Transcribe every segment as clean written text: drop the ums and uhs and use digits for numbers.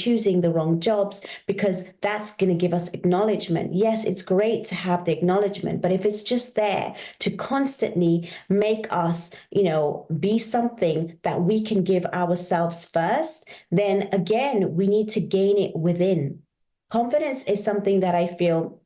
choosing the wrong jobs, because that's going to give us acknowledgement. Yes, it's great to have the acknowledgement, but if it's just there to constantly make us, be something that we can give ourselves first, then again, we need to gain it within. Confidence is something that I feel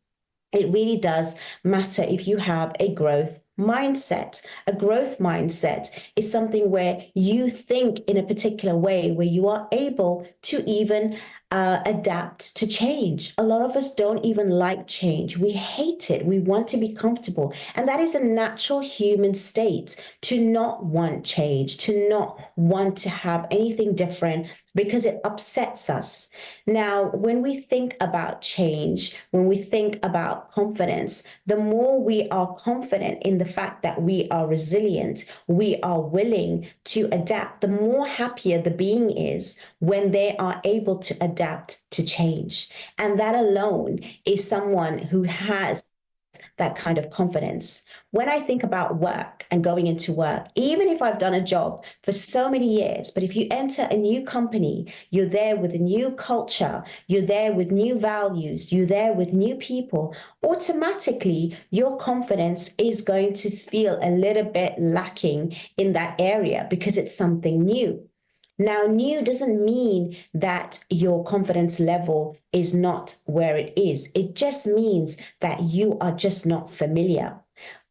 it really does matter if you have a growth mindset. A growth mindset is something where you think in a particular way, where you are able to even adapt to change. A lot of us don't even like change. We hate it. We want to be comfortable. And that is a natural human state, to not want change, to not want to have anything different, because it upsets us. Now, when we think about change, when we think about confidence, the more we are confident in the fact that we are resilient, we are willing to adapt, the more happier the being is when they are able to adapt to change. And that alone is someone who has that kind of confidence. When I think about work and going into work, even if I've done a job for so many years, but if you enter a new company, you're there with a new culture, you're there with new values, you're there with new people, automatically your confidence is going to feel a little bit lacking in that area, because it's something new. Now, new doesn't mean that your confidence level is not where it is. It just means that you are just not familiar.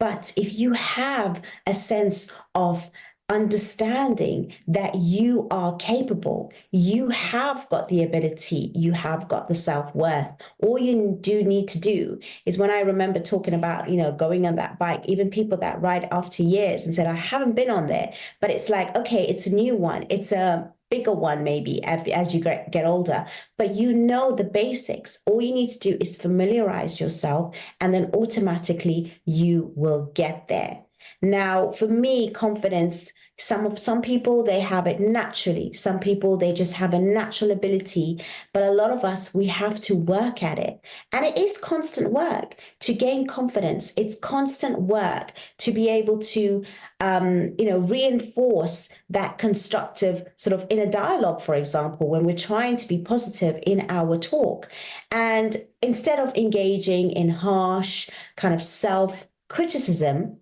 But if you have a sense of understanding that you are capable, you have got the ability, you have got the self-worth. All you do need to do is, when I remember talking about, going on that bike, even people that ride after years and said, I haven't been on there, but it's like, okay, it's a new one. It's a bigger one, maybe as you get older, but the basics. All you need to do is familiarize yourself, and then automatically you will get there. Now, for me, confidence, some people, they have it naturally. Some people, they just have a natural ability. But a lot of us, we have to work at it. And it is constant work to gain confidence. It's constant work to be able to, reinforce that constructive sort of inner dialogue, for example, when we're trying to be positive in our talk. And instead of engaging in harsh kind of self-criticism,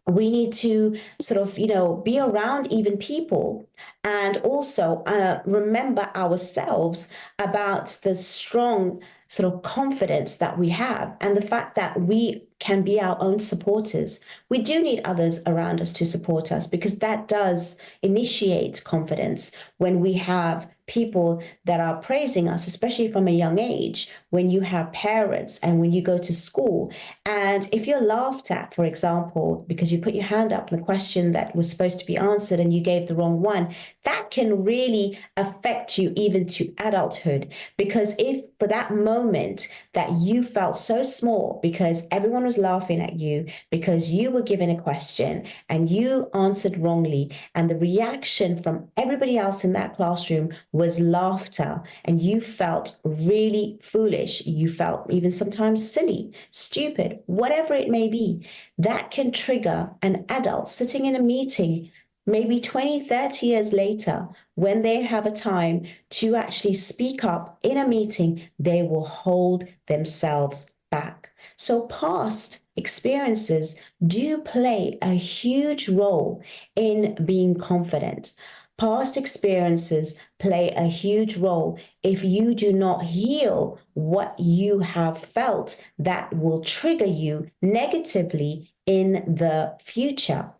we need to sort of, be around even people, and also remember ourselves about the strong sort of confidence that we have, and the fact that we can be our own supporters. We do need others around us to support us, because that does initiate confidence when we have people that are praising us, especially from a young age, when you have parents and when you go to school. And if you're laughed at, for example, because you put your hand up on the question that was supposed to be answered and you gave the wrong one, that can really affect you even to adulthood. Because if for that moment that you felt so small because everyone was laughing at you because you were given a question and you answered wrongly, and the reaction from everybody else in that classroom was laughter, and you felt really foolish, you felt even sometimes silly, stupid, whatever it may be, that can trigger an adult sitting in a meeting maybe 20, 30 years later. When they have a time to actually speak up in a meeting, they will hold themselves back. So past experiences do play a huge role in being confident. Past experiences play a huge role. If you do not heal what you have felt, that will trigger you negatively in the future.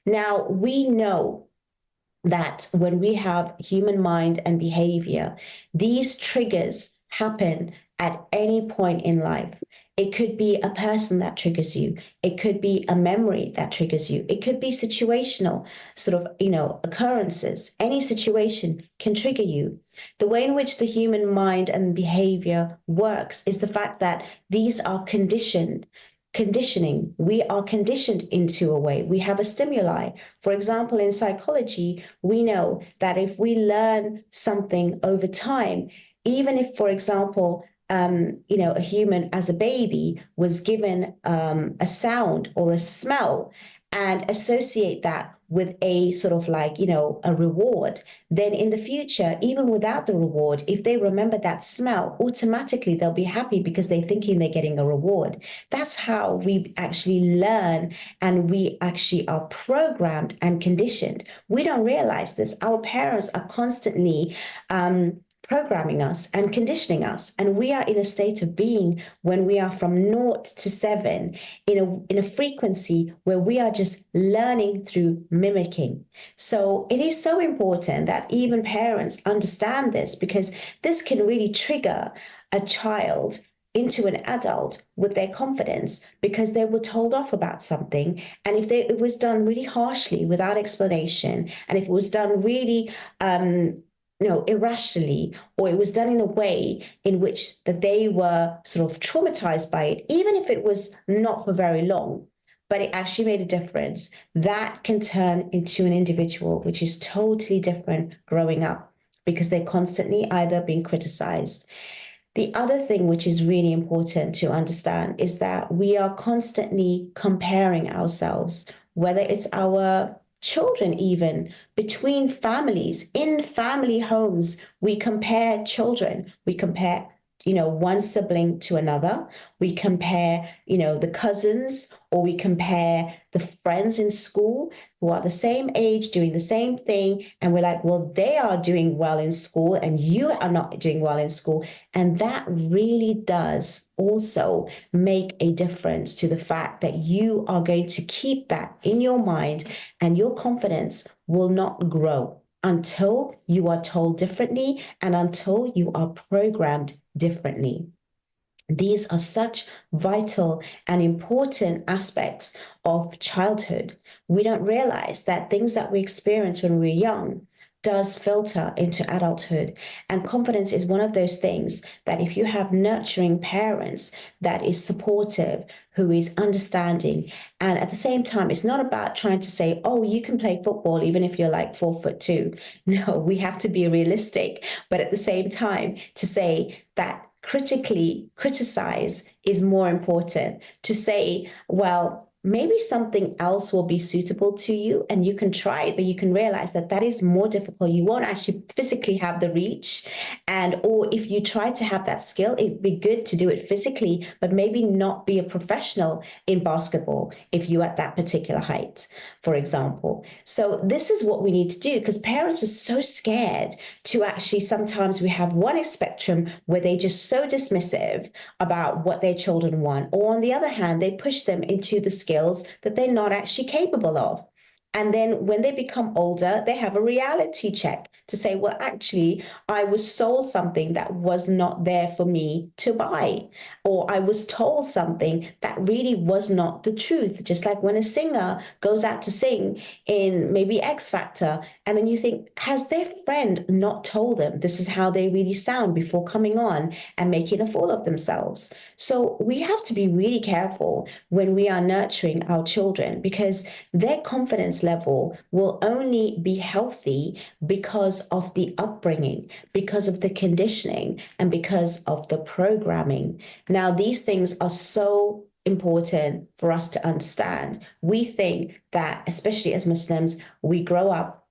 Now, we know that when we have human mind and behavior, these triggers happen at any point in life. It could be a person that triggers you. It could be a memory that triggers you. It could be situational sort of, occurrences. Any situation can trigger you. The way in which the human mind and behavior works is the fact that these are conditioning. We are conditioned into a way. We have a stimuli. For example, in psychology, we know that if we learn something over time, even if, for example, a human as a baby was given a sound or a smell and associate that with a sort of like, a reward, then in the future, even without the reward, if they remember that smell, automatically they'll be happy because they're thinking they're getting a reward. That's how we actually learn, and we actually are programmed and conditioned. We don't realize this. Our parents are constantly programming us and conditioning us, and we are in a state of being when we are from 0 to 7 in a frequency where we are just learning through mimicking. So it is so important that even parents understand this, because this can really trigger a child into an adult with their confidence, because they were told off about something, and if it was done really harshly without explanation, and if it was done really irrationally, or it was done in a way in which that they were sort of traumatized by it, even if it was not for very long, but it actually made a difference, that can turn into an individual which is totally different growing up, because they're constantly either being criticized. The other thing which is really important to understand is that we are constantly comparing ourselves, whether it's our children, even between families, in family homes, we compare children, we compare one sibling to another. We compare, the cousins, or we compare the friends in school who are the same age doing the same thing. And we're like, well, they are doing well in school and you are not doing well in school. And that really does also make a difference to the fact that you are going to keep that in your mind, and your confidence will not grow until you are told differently and until you are programmed differently. These are such vital and important aspects of childhood. We don't realize that things that we experience when we're young does filter into adulthood. And confidence is one of those things that if you have nurturing parents that is supportive, who is understanding, and at the same time, it's not about trying to say, oh, you can play football even if you're like 4'2". No, we have to be realistic. But at the same time, to say that critically criticize is more important, to say, well, maybe something else will be suitable to you and you can try it, but you can realize that that is more difficult. You won't actually physically have the reach. Or if you try to have that skill, it'd be good to do it physically, but maybe not be a professional in basketball if you're at that particular height, for example. So this is what we need to do, because parents are so scared to actually, sometimes we have one spectrum where they just so dismissive about what their children want, or on the other hand, they push them into the skills that they're not actually capable of. And then when they become older, they have a reality check to say, well, actually, I was sold something that was not there for me to buy, or I was told something that really was not the truth. Just like when a singer goes out to sing in maybe X Factor, and then you think, has their friend not told them this is how they really sound before coming on and making a fool of themselves? So we have to be really careful when we are nurturing our children, because their confidence level will only be healthy because of the upbringing, because of the conditioning, and because of the programming. Now, these things are so important for us to understand. We think that, especially as Muslims, we grow up,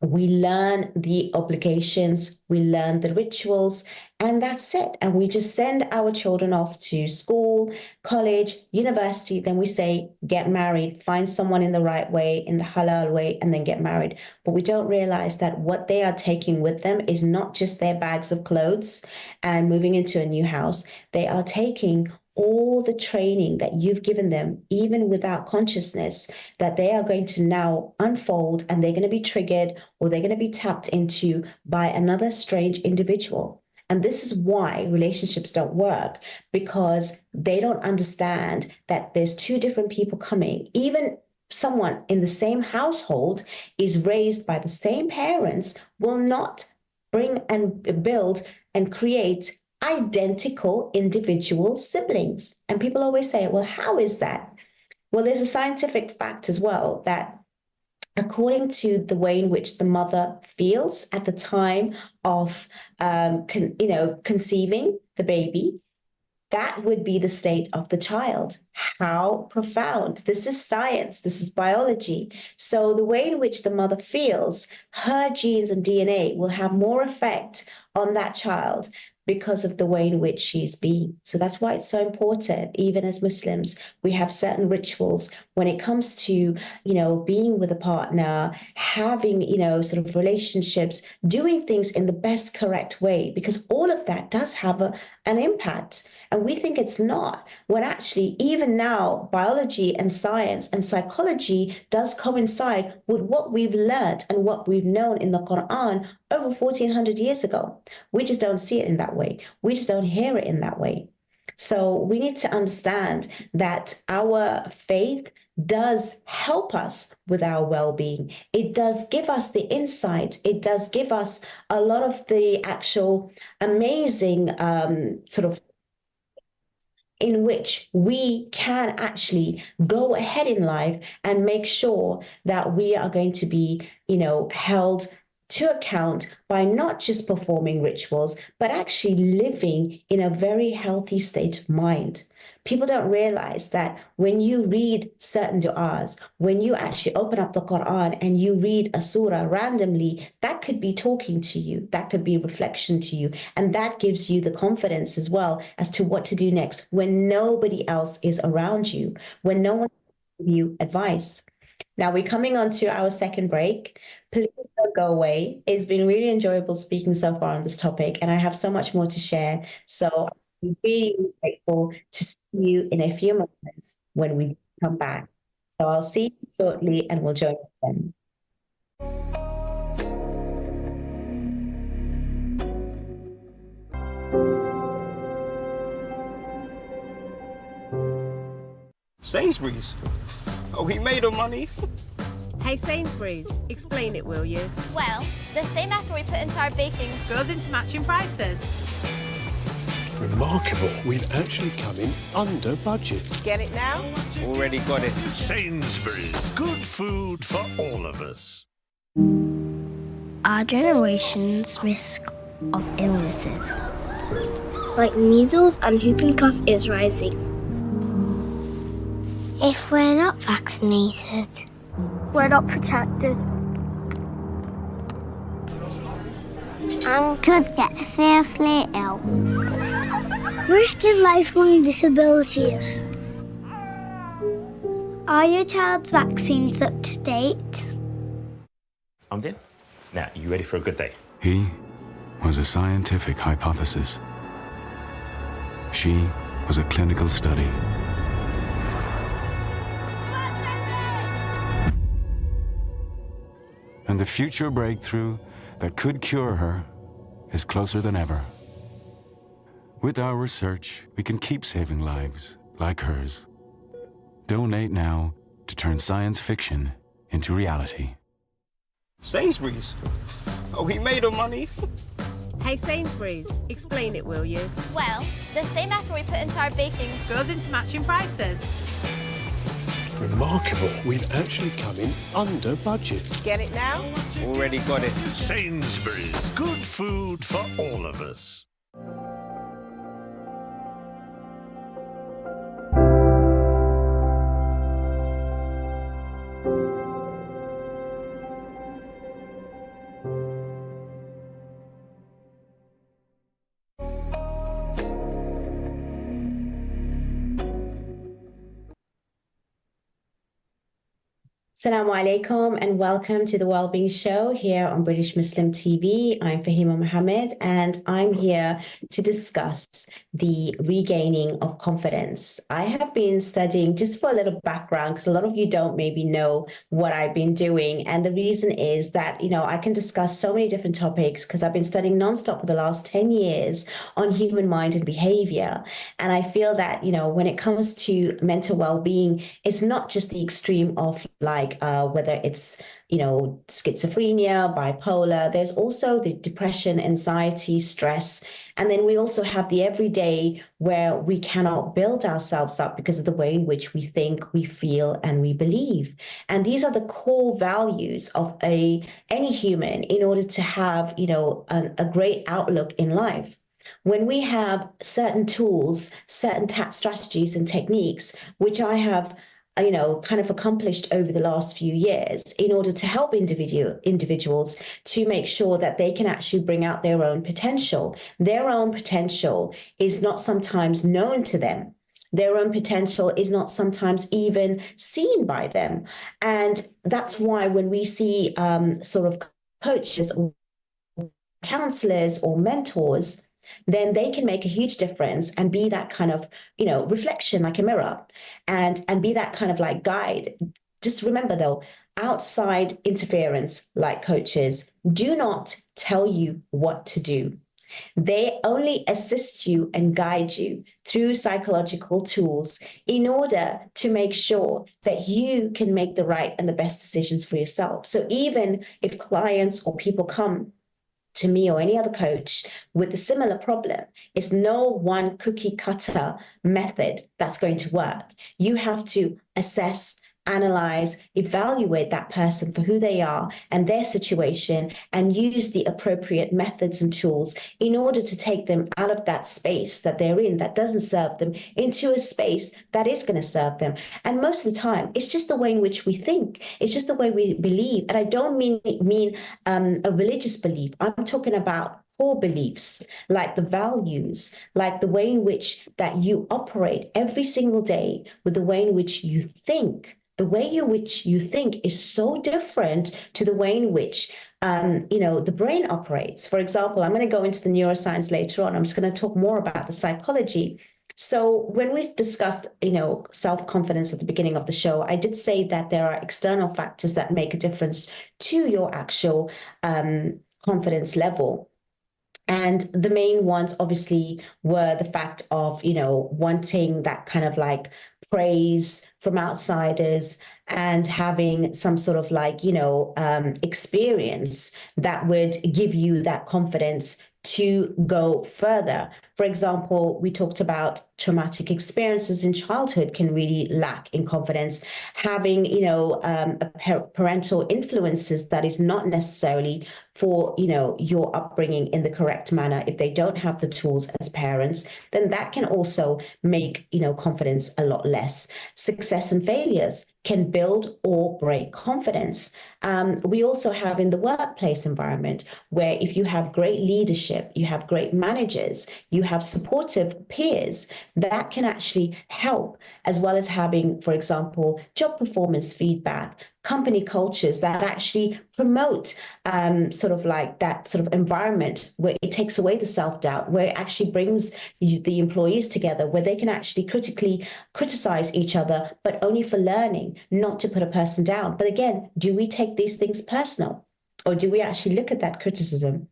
we learn the obligations, we learn the rituals, and that's it. And we just send our children off to school, college, university. Then we say, get married, find someone in the right way, in the halal way, and then get married. But we don't realize that what they are taking with them is not just their bags of clothes and moving into a new house. They are taking all the training that you've given them, even without consciousness, that they are going to now unfold, and they're going to be triggered, or they're going to be tapped into by another strange individual. And this is why relationships don't work, because they don't understand that there's two different people coming. Even someone in the same household is raised by the same parents will not bring and build and create identical individual siblings. And people always say, well, how is that? Well, there's a scientific fact as well, that according to the way in which the mother feels at the time of conceiving the baby, that would be the state of the child. How profound. This is science, this is biology. So, the way in which the mother feels, her genes and DNA will have more effect on that child because of the way in which she's being. So that's why it's so important. Even as Muslims, we have certain rituals when it comes to, being with a partner, having, sort of relationships, doing things in the best correct way, because all of that does have an impact. And we think it's not, when actually, even now, biology and science and psychology does coincide with what we've learned and what we've known in the Quran over 1400 years ago. We just don't see it in that way. We just don't hear it in that way. So we need to understand that our faith does help us with our well-being. It does give us the insight. It does give us a lot of the actual amazing sort of in which we can actually go ahead in life and make sure that we are going to be, held to account by not just performing rituals, but actually living in a very healthy state of mind. People don't realize that when you read certain du'as, when you actually open up the Quran and you read a surah randomly, that could be talking to you, that could be reflection to you, and that gives you the confidence as well as to what to do next when nobody else is around you, when no one gives you advice. Now we're coming on to our second break. Please don't go away. It's been really enjoyable speaking so far on this topic, and I have so much more to share. So I'm really grateful to see you in a few moments when we come back. So I'll see you shortly and we'll join you then. Sainsbury's? Oh, he made her money. Hey Sainsbury's, explain it, will you? Well, the same effort we put into our baking goes into matching prices. Remarkable. We've actually come in under budget. Get it now? Already got it. Sainsbury's. Good food for all of us. Our generation's risk of illnesses, like measles and whooping cough, is rising. If we're not vaccinated, We're not protected. and could get seriously ill, risking lifelong disabilities. Are your child's vaccines up to date? I'm in. Now, you ready for a good day? He was a scientific hypothesis. She was a clinical study. And the future breakthrough that could cure her is closer than ever. With our research, we can keep saving lives like hers. Donate now to turn science fiction into reality. Sainsbury's? Oh, he made her money. Hey Sainsbury's, explain it, will you? well, the same effort we put into our baking Goes into matching prices. Remarkable. We've actually come in under budget. Get it now? Already got it. Sainsbury's. Good food for all of us. Assalamu alaikum and welcome to the Wellbeing Show here on British Muslim TV. I'm Fahima Mohammed and I'm here to discuss the regaining of confidence. I have been studying, just for a little background, because a lot of you don't maybe know what I've been doing. And the reason is that, I can discuss so many different topics because I've been studying nonstop for the last 10 years on human mind and behavior. And I feel that, when it comes to mental well-being, it's not just the extreme of whether it's schizophrenia, bipolar. There's also the depression, anxiety, stress, and then we also have the everyday where we cannot build ourselves up because of the way in which we think, we feel, and we believe. And these are the core values of any human in order to have a great outlook in life. When we have certain tools, certain strategies and techniques, which I have, kind of accomplished over the last few years in order to help individuals to make sure that they can actually bring out their own potential. Their own potential is not sometimes known to them. Their own potential is not sometimes even seen by them. And that's why when we see sort of coaches or counselors or mentors, then they can make a huge difference and be that kind of, reflection like a mirror, and be that kind of like guide. Just remember though, outside interference like coaches do not tell you what to do. They only assist you and guide you through psychological tools in order to make sure that you can make the right and the best decisions for yourself. So even if clients or people come to me or any other coach with a similar problem, it's no one cookie cutter method that's going to work. You have to assess, analyze, evaluate that person for who they are and their situation, and use the appropriate methods and tools in order to take them out of that space that they're in that doesn't serve them into a space that is going to serve them. And most of the time, it's just the way in which we think. It's just the way we believe. And I don't mean a religious belief. I'm talking about core beliefs, like the values, like the way in which that you operate every single day, with the way in which you think. The way in which you think is so different to the way in which, the brain operates. For example, I'm going to go into the neuroscience later on. I'm just going to talk more about the psychology. So when we discussed, self-confidence at the beginning of the show, I did say that there are external factors that make a difference to your actual confidence level. And the main ones obviously were the fact of, wanting that kind of like praise from outsiders and having some sort of like, experience that would give you that confidence to go further. For example, we talked about traumatic experiences in childhood can really lack in confidence. Having, parental influences that is not necessarily for, your upbringing in the correct manner. If they don't have the tools as parents, then that can also make, confidence a lot less. Success and failures can build or break confidence. We also have in the workplace environment where if you have great leadership, you have great managers, you have supportive peers, that can actually help, as well as having, for example, job performance feedback, company cultures that actually promote sort of like that sort of environment where it takes away the self-doubt, where it actually brings the employees together, where they can actually critically criticize each other, but only for learning, not to put a person down. But again, do we take these things personal, or do we actually look at that criticism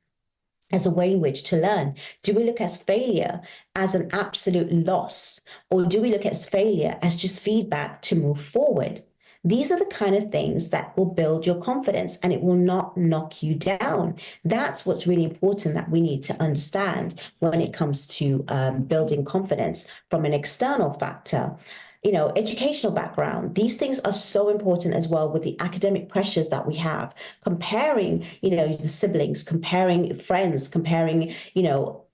as a way in which to learn? Do we look at failure as an absolute loss, or do we look at failure as just feedback to move forward? These are the kind of things that will build your confidence, and it will not knock you down. That's what's really important that we need to understand when it comes to building confidence from an external factor. Educational background, these things are so important as well, with the academic pressures that we have, comparing, the siblings, comparing friends, comparing,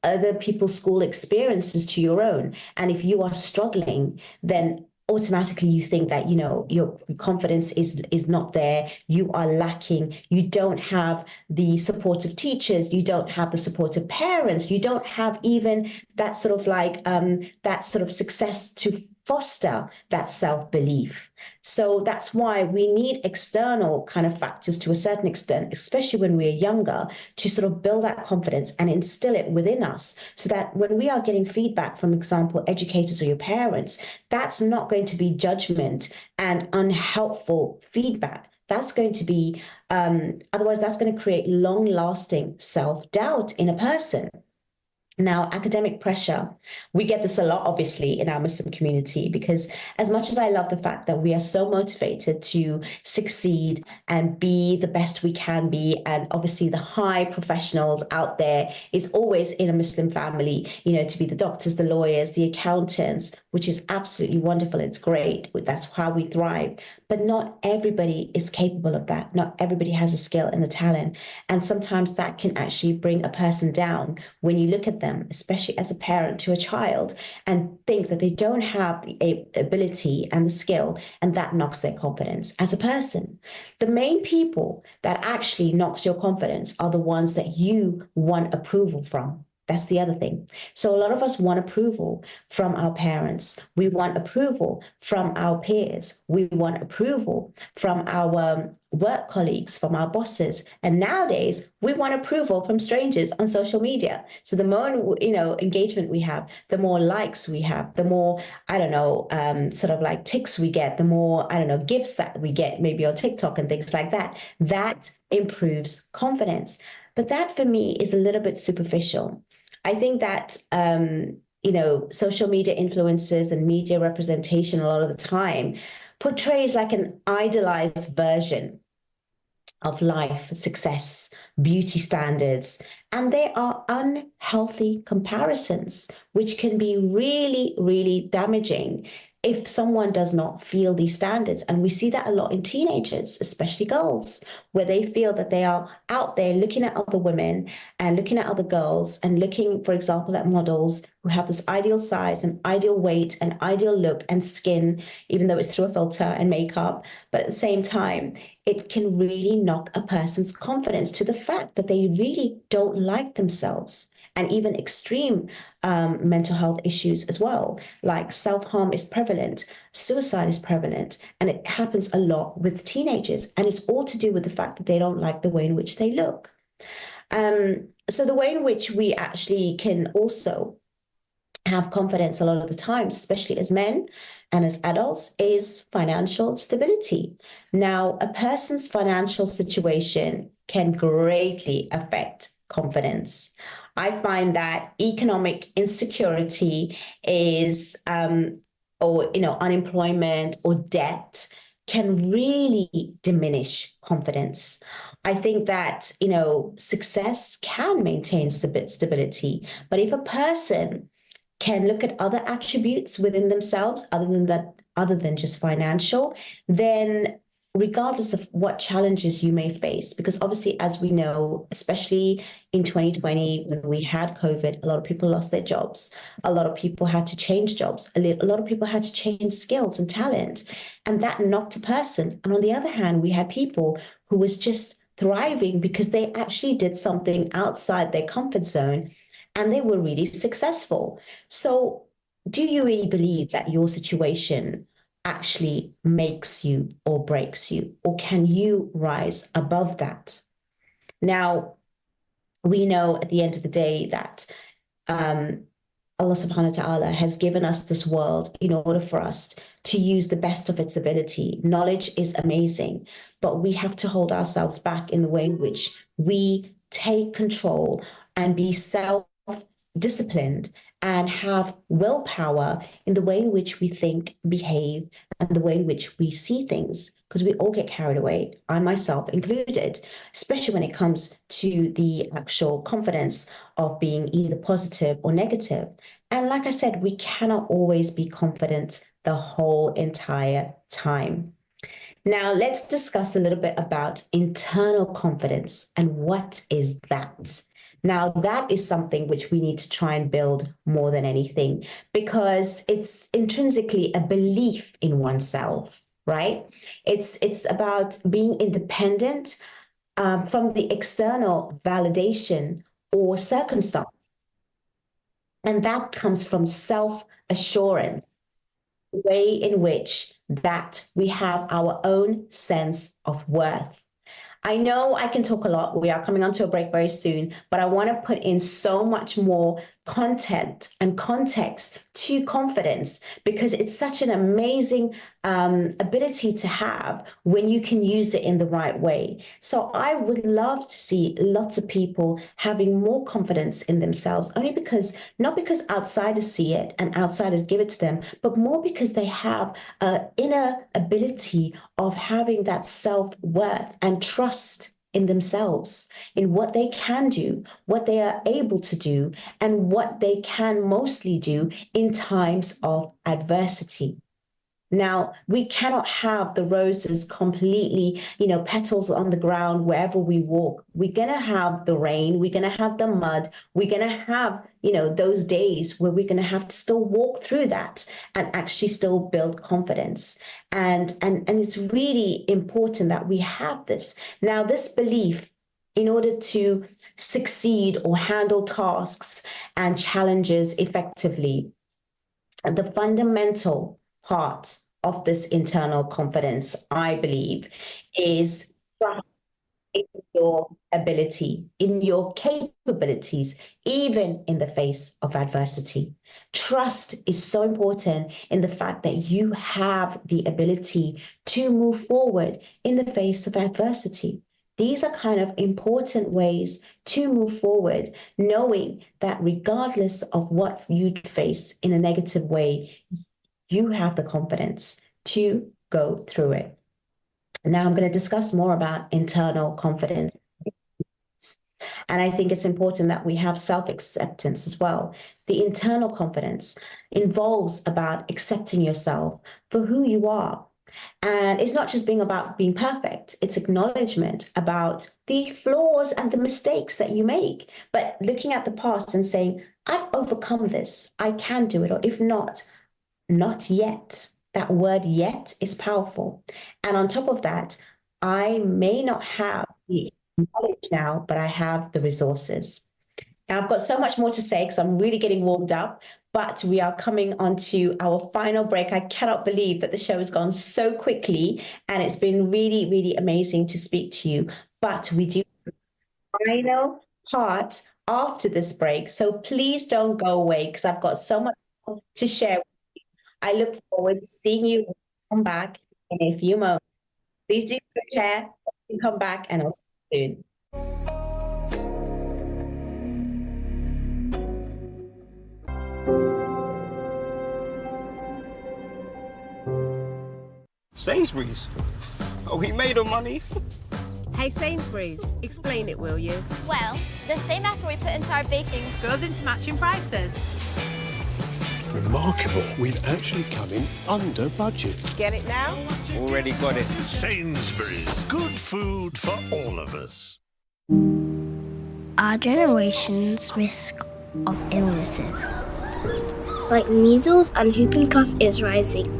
other people's school experiences to your own. And if you are struggling, then automatically you think that, your confidence is not there, you are lacking, you don't have the supportive teachers, you don't have the supportive parents, you don't have even that sort of like, that sort of success to foster that self-belief. So that's why we need external kind of factors to a certain extent, especially when we're younger, to sort of build that confidence and instill it within us, so that when we are getting feedback from, example, educators or your parents, that's not going to be judgment and unhelpful feedback. That's going to be, otherwise that's going to create long-lasting self-doubt in a person. Now, academic pressure, we get this a lot, obviously, in our Muslim community, because as much as I love the fact that we are so motivated to succeed and be the best we can be, and obviously the high professionals out there is always in a Muslim family, to be the doctors, the lawyers, the accountants, which is absolutely wonderful. It's great. That's how we thrive. But not everybody is capable of that. Not everybody has a skill and the talent. And sometimes that can actually bring a person down when you look at them them, especially as a parent to a child, and think that they don't have the ability and the skill, and that knocks their confidence as a person. The main people that actually knocks your confidence are the ones that you want approval from. That's the other thing. So a lot of us want approval from our parents. We want approval from our peers. We want approval from our work colleagues, from our bosses. And nowadays, we want approval from strangers on social media. So the more, engagement we have, the more likes we have, the more, sort of like ticks we get, the more, gifts that we get, maybe on TikTok and things like that. That improves confidence. But that for me is a little bit superficial. I think that, social media influencers and media representation a lot of the time portrays like an idealized version of life, success, beauty standards, and they are unhealthy comparisons, which can be really, really damaging if someone does not feel these standards. And we see that a lot in teenagers, especially girls, where they feel that they are out there looking at other women and looking at other girls and looking, for example, at models who have this ideal size and ideal weight and ideal look and skin, even though it's through a filter and makeup. But at the same time, it can really knock a person's confidence to the fact that they really don't like themselves. And even extreme mental health issues as well, like self-harm is prevalent, suicide is prevalent, and it happens a lot with teenagers. And it's all to do with the fact that they don't like the way in which they look. So the way in which we actually can also have confidence a lot of the times, especially as men and as adults, is financial stability. Now, a person's financial situation can greatly affect confidence. I find that economic insecurity is, unemployment or debt can really diminish confidence. I think that, success can maintain stability, but if a person can look at other attributes within themselves, other than just financial, then regardless of what challenges you may face, because obviously, as we know, especially in 2020, when we had COVID, a lot of people lost their jobs. A lot of people had to change jobs. A lot of people had to change skills and talent, and that knocked a person. And on the other hand, we had people who was just thriving because they actually did something outside their comfort zone and they were really successful. So do you really believe that your situation actually makes you or breaks you, or can you rise above that? Now, we know at the end of the day that Allah subhanahu wa ta'ala has given us this world in order for us to use the best of its ability. Knowledge is amazing, but we have to hold ourselves back in the way in which we take control and be self-disciplined and have willpower in the way in which we think, behave, and the way in which we see things, because we all get carried away, I myself included, especially when it comes to the actual confidence of being either positive or negative. And like I said, we cannot always be confident the whole entire time. Now, let's discuss a little bit about internal confidence and what is that? Now, that is something which we need to try and build more than anything, because it's intrinsically a belief in oneself, right? It's about being independent from the external validation or circumstance. And that comes from self-assurance, the way in which that we have our own sense of worth. I know I can talk a lot. We are coming onto a break very soon, but I want to put in so much more content and context to confidence, because it's such an amazing ability to have when you can use it in the right way. So I would love to see lots of people having more confidence in themselves, only because, not because outsiders see it and outsiders give it to them, but more because they have an inner ability of having that self-worth and trust in themselves, in what they can do, what they are able to do, and what they can mostly do in times of adversity. Now, we cannot have the roses completely, petals on the ground wherever we walk. We're going to have the rain, we're going to have the mud, we're going to have, those days where we're going to have to still walk through that and actually still build confidence. And it's really important that we have this. Now, this belief, in order to succeed or handle tasks and challenges effectively, the fundamental part of this internal confidence, I believe, is trust in your ability, in your capabilities, even in the face of adversity. Trust is so important in the fact that you have the ability to move forward in the face of adversity. These are kind of important ways to move forward, knowing that regardless of what you'd face in a negative way, you have the confidence to go through it. Now I'm going to discuss more about internal confidence. And I think it's important that we have self-acceptance as well. The internal confidence involves about accepting yourself for who you are. And it's not just being about being perfect. It's acknowledgement about the flaws and the mistakes that you make, but looking at the past and saying, I've overcome this. I can do it. Or if not, not yet. That word yet is powerful. And on top of that, I may not have the knowledge now, but I have the resources. Now, I've got so much more to say because I'm really getting warmed up, but we are coming on to our final break. I cannot believe that the show has gone so quickly, and it's been really, really amazing to speak to you. But we do have a final part after this break. So please don't go away because I've got so much more to share. I look forward to seeing you come back in a few moments. Please do prepare and come back, and I'll see you soon. Sainsbury's. Oh, he made her money. Hey Sainsbury's, explain it, will you? Well, the same effort we put into our baking Goes into matching prices. Remarkable. We've actually come in under budget. Get it now? Already got it. Sainsbury's. Good food for all of us. Our generation's risk of illnesses, like measles and whooping cough, is rising.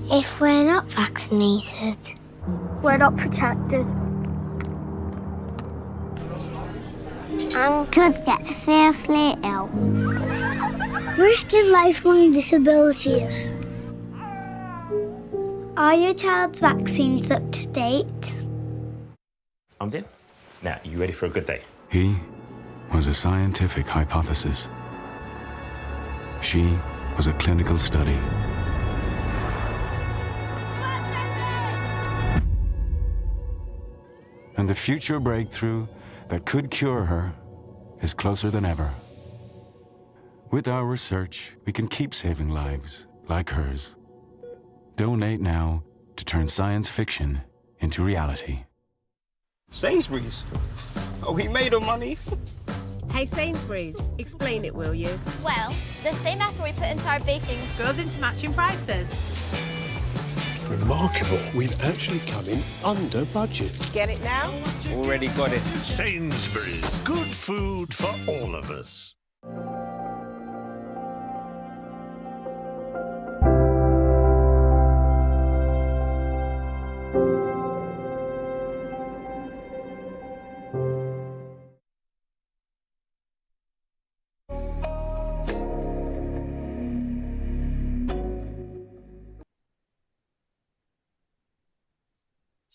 If we're not vaccinated, We're not protected. and could get seriously ill. Risking lifelong disabilities. Are your child's vaccines up to date? I'm in. Now, you ready for a good day? He was a scientific hypothesis. She was a clinical study. And the future breakthrough that could cure her is closer than ever. With our research, we can keep saving lives like hers. Donate now to turn science fiction into reality. Sainsbury's. Oh, he made her money. Hey Sainsbury's, explain it, will you? Well, the same effort we put into our baking Goes into matching prices. Remarkable. We've actually come in under budget. Get it now? Already got it. Sainsbury's. Good food for all of us.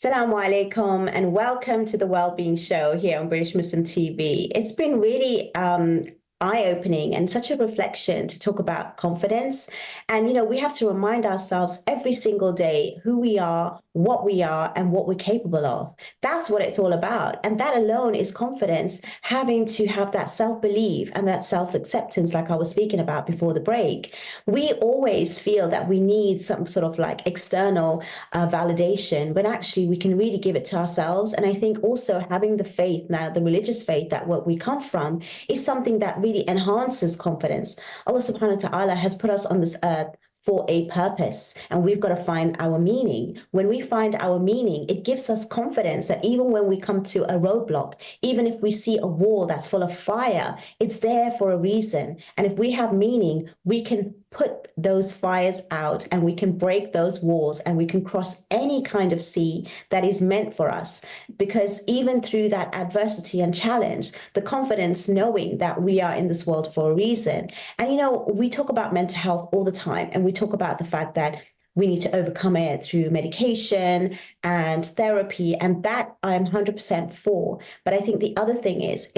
Assalamu alaikum and welcome to the Wellbeing Show here on British Muslim TV. It's been really eye-opening and such a reflection to talk about confidence. And, we have to remind ourselves every single day who we are, what we are, and what we're capable of. That's what it's all about. And that alone is confidence, having to have that self-belief and that self-acceptance, like I was speaking about before the break. We always feel that we need some sort of like external validation, but actually we can really give it to ourselves. And I think also having the faith, now the religious faith that what we come from, is something that really enhances confidence. Allah subhanahu wa ta'ala has put us on this earth for a purpose, and we've got to find our meaning. When we find our meaning, it gives us confidence that even when we come to a roadblock, even if we see a wall that's full of fire, it's there for a reason. And if we have meaning, we can put those fires out and we can break those walls and we can cross any kind of sea that is meant for us. Because even through that adversity and challenge, the confidence knowing that we are in this world for a reason. And, we talk about mental health all the time, and we talk about the fact that we need to overcome it through medication and therapy, and that I'm 100% for. But I think the other thing is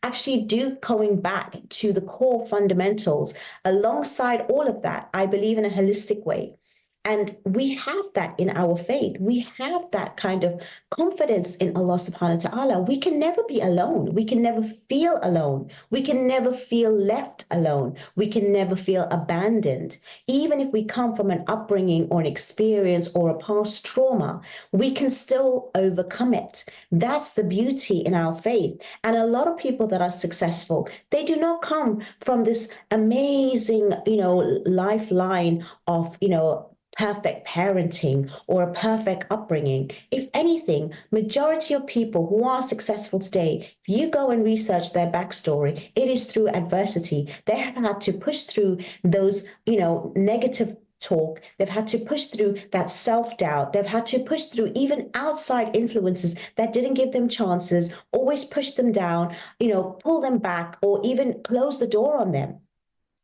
actually going back to the core fundamentals. Alongside all of that, I believe in a holistic way. And we have that in our faith. We have that kind of confidence in Allah subhanahu wa ta'ala. We can never be alone. We can never feel alone. We can never feel left alone. We can never feel abandoned. Even if we come from an upbringing or an experience or a past trauma, we can still overcome it. That's the beauty in our faith. And a lot of people that are successful, they do not come from this amazing, lifeline of, perfect parenting or a perfect upbringing. If anything, majority of people who are successful today, if you go and research their backstory, it is through adversity. They have had to push through those, negative talk. They've had to push through that self-doubt. They've had to push through even outside influences that didn't give them chances, always push them down, pull them back, or even close the door on them.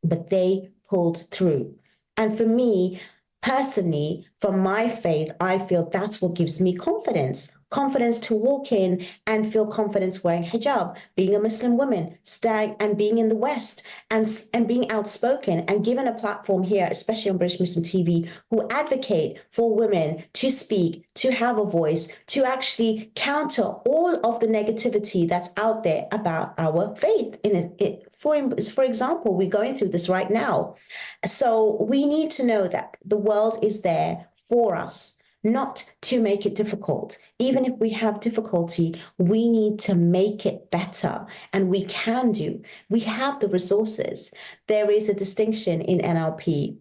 But they pulled through. And for me, personally, from my faith, I feel that's what gives me confidence to walk in and feel confidence wearing hijab, being a Muslim woman, staying and being in the West and being outspoken and given a platform here, especially on British Muslim TV, who advocate for women to speak, to have a voice, to actually counter all of the negativity that's out there about our faith. For example, we're going through this right now. So we need to know that the world is there for us, not to make it difficult. Even if we have difficulty, we need to make it better. And we can do. We have the resources. There is a distinction in NLP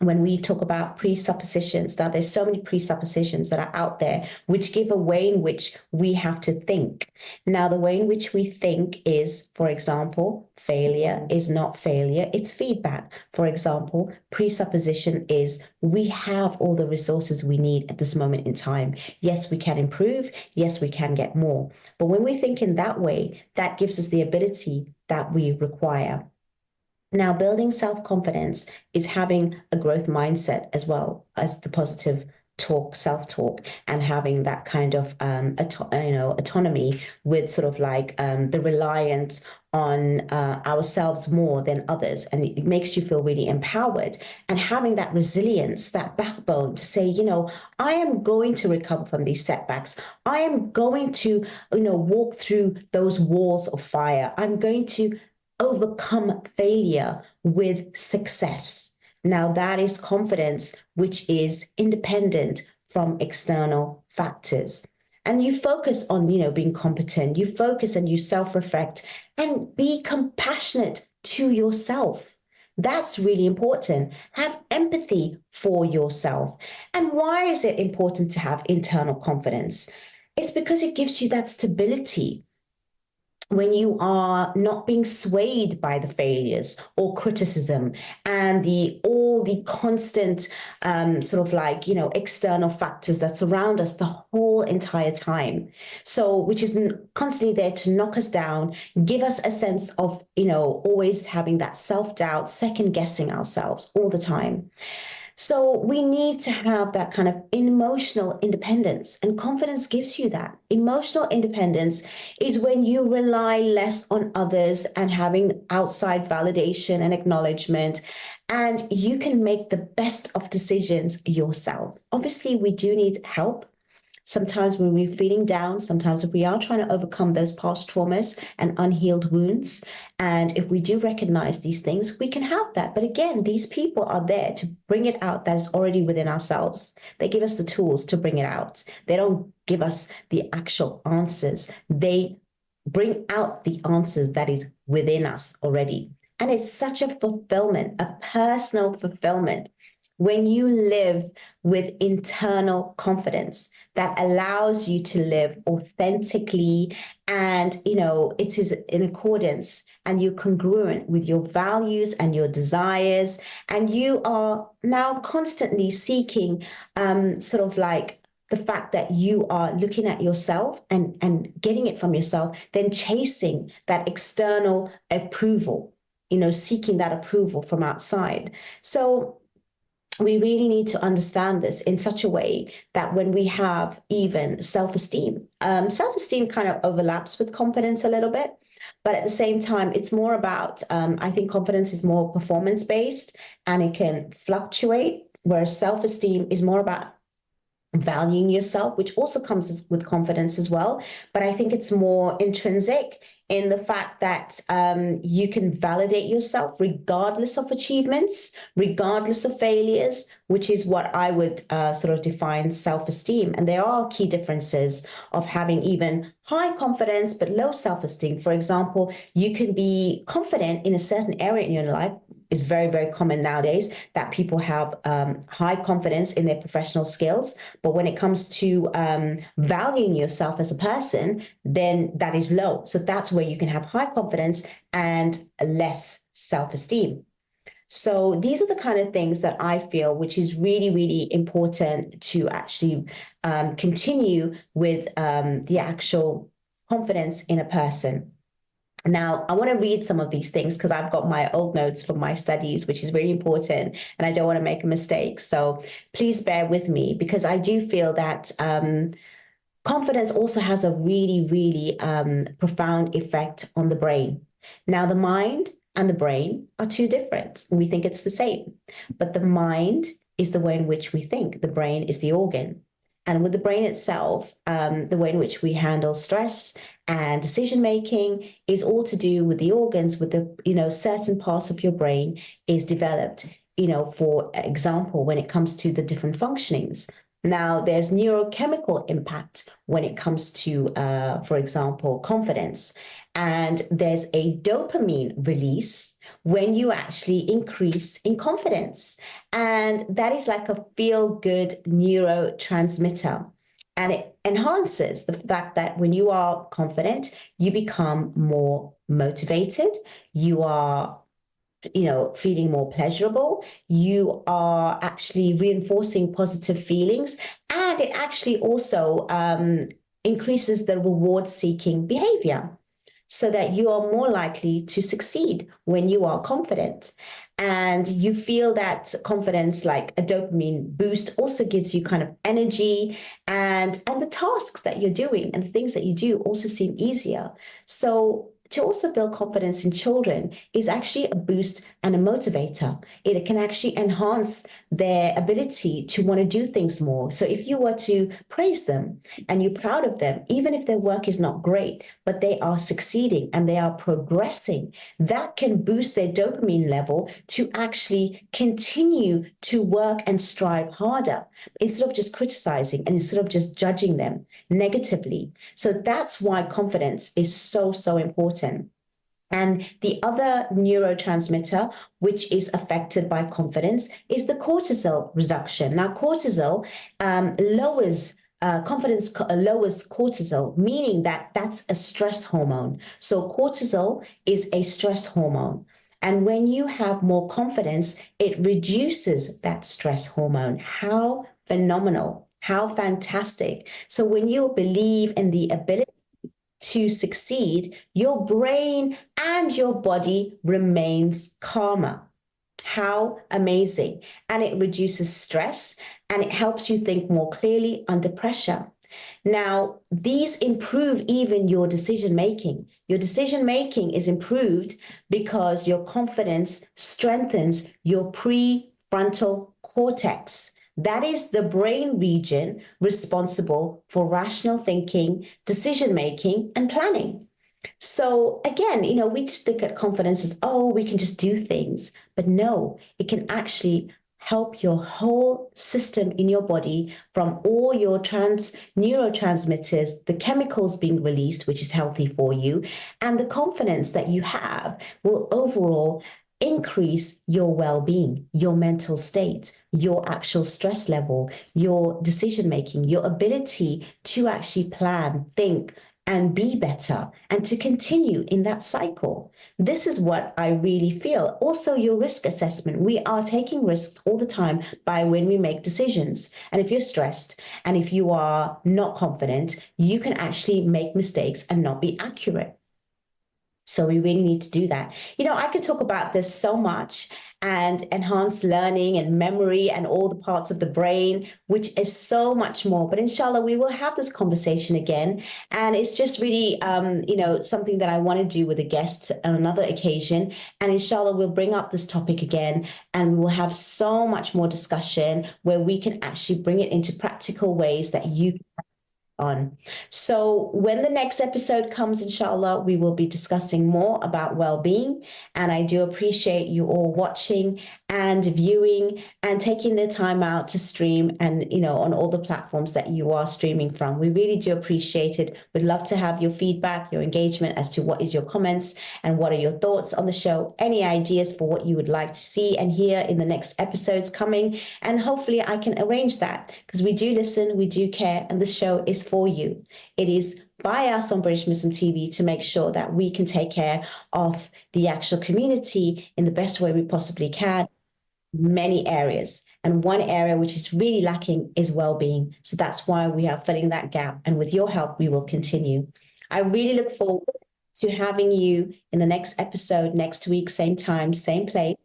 when we talk about presuppositions. Now, there's so many presuppositions that are out there which give a way in which we have to think. Now, the way in which we think is, for example, failure is not failure, it's feedback. For example, presupposition is we have all the resources we need at this moment in time. Yes, we can improve. Yes, we can get more. But when we think in that way, that gives us the ability that we require. Now, building self-confidence is having a growth mindset as well as the positive talk, self-talk, and having that kind of autonomy with sort of like the reliance on ourselves more than others. And it makes you feel really empowered, and having that resilience, that backbone to say, I am going to recover from these setbacks. I am going to, walk through those walls of fire. I'm going to overcome failure with success. Now, that is confidence, which is independent from external factors. And you focus on, being competent. You focus and you self-reflect and be compassionate to yourself. That's really important. Have empathy for yourself. And why is it important to have internal confidence? It's because it gives you that stability when you are not being swayed by the failures or criticism and all the constant external factors that surround us the whole entire time. So, which is constantly there to knock us down, give us a sense of, always having that self-doubt, second guessing ourselves all the time. So we need to have that kind of emotional independence, and confidence gives you that. Emotional independence is when you rely less on others and having outside validation and acknowledgement, and you can make the best of decisions yourself. Obviously, we do need help. Sometimes when we're feeling down, sometimes if we are trying to overcome those past traumas and unhealed wounds, and if we do recognize these things, we can have that. But again, these people are there to bring it out that is already within ourselves. They give us the tools to bring it out. They don't give us the actual answers. They bring out the answers that is within us already. And it's such a fulfillment, a personal fulfillment, when you live with internal confidence that allows you to live authentically, and it is in accordance and you're congruent with your values and your desires, and you are now constantly seeking sort of like the fact that you are looking at yourself and getting it from yourself, then chasing that external approval, seeking that approval from outside. So we really need to understand this in such a way that when we have even self-esteem, self-esteem kind of overlaps with confidence a little bit, but at the same time, it's more about, I think confidence is more performance-based and it can fluctuate, whereas self-esteem is more about valuing yourself, which also comes with confidence as well. But I think it's more intrinsic in the fact that you can validate yourself regardless of achievements, regardless of failures, which is what I would sort of define self-esteem. And there are key differences of having even high confidence but low self-esteem. For example, you can be confident in a certain area in your life. It's very, very common nowadays that people have high confidence in their professional skills. But when it comes to valuing yourself as a person, then that is low. So that's where you can have high confidence and less self-esteem. So these are the kind of things that I feel which is really, really important to actually continue with the actual confidence in a person. Now, I want to read some of these things because I've got my old notes from my studies, which is really important, and I don't want to make a mistake. So please bear with me, because I do feel that confidence also has a really, really profound effect on the brain. Now, the mind and the brain are two different. We think it's the same, but the mind is the way in which we think. The brain is the organ. And with the brain itself, the way in which we handle stress and decision-making is all to do with the organs, with the, certain parts of your brain is developed, for example, when it comes to the different functionings. Now, there's neurochemical impact when it comes to, for example, confidence. And there's a dopamine release when you actually increase in confidence. And that is like a feel-good neurotransmitter. And it enhances the fact that when you are confident, you become more motivated. You are feeling more pleasurable. You are actually reinforcing positive feelings. And it actually also increases the reward-seeking behavior, so that you are more likely to succeed when you are confident. And you feel that confidence, like a dopamine boost, also gives you kind of energy, and the tasks that you're doing and the things that you do also seem easier. So to also build confidence in children is actually a boost and a motivator. It can actually enhance their ability to want to do things more. So if you were to praise them and you're proud of them, even if their work is not great, but they are succeeding and they are progressing, that can boost their dopamine level to actually continue to work and strive harder, instead of just criticizing and instead of just judging them negatively. So that's why confidence is so, so important. And the other neurotransmitter which is affected by confidence is the cortisol reduction. Now, cortisol lowers confidence lowers cortisol, meaning that that's a stress hormone. So cortisol is a stress hormone. And when you have more confidence, it reduces that stress hormone. How phenomenal, how fantastic. So when you believe in the ability to succeed, your brain and your body remains calmer. How amazing. And it reduces stress and it helps you think more clearly under pressure. Now, these improve even your decision making. Your decision making is improved because your confidence strengthens your prefrontal cortex. That is the brain region responsible for rational thinking, decision-making, and planning. So again, we just look at confidence as, oh, we can just do things. But no, it can actually help your whole system in your body, from all your neurotransmitters, the chemicals being released, which is healthy for you, and the confidence that you have will overall increase your well-being, your mental state, your actual stress level, your decision making, your ability to actually plan, think, and be better, and to continue in that cycle. This is what I really feel. Also, your risk assessment. We are taking risks all the time by when we make decisions. And if you're stressed and if you are not confident, you can actually make mistakes and not be accurate. So we really need to do that. I could talk about this so much, and enhanced learning and memory and all the parts of the brain, which is so much more. But inshallah, we will have this conversation again. And it's just really, something that I want to do with a guest on another occasion. And inshallah, we'll bring up this topic again, and we will have so much more discussion where we can actually bring it into practical ways that you can on. So when the next episode comes, inshallah, we will be discussing more about well-being. And I do appreciate you all watching and viewing and taking the time out to stream and, on all the platforms that you are streaming from. We really do appreciate it. We'd love to have your feedback, your engagement as to what is your comments and what are your thoughts on the show, any ideas for what you would like to see and hear in the next episodes coming. And hopefully I can arrange that, because we do listen, we do care, and the show is for you. It is by us on British Muslim TV to make sure that we can take care of the actual community in the best way we possibly can. Many areas, and one area which is really lacking is well-being. So that's why we are filling that gap, and with your help we will continue. I really look forward to having you in the next episode next week, same time, same place,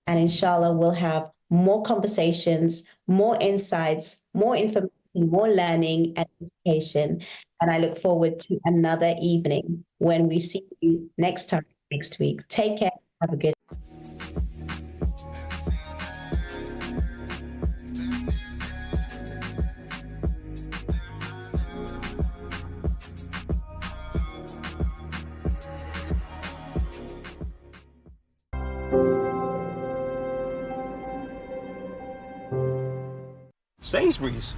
and inshallah we'll have more conversations, more insights, more information, more learning and education. And I look forward to another evening when we see you next time next week. Take care. Have a good Sainsbury's.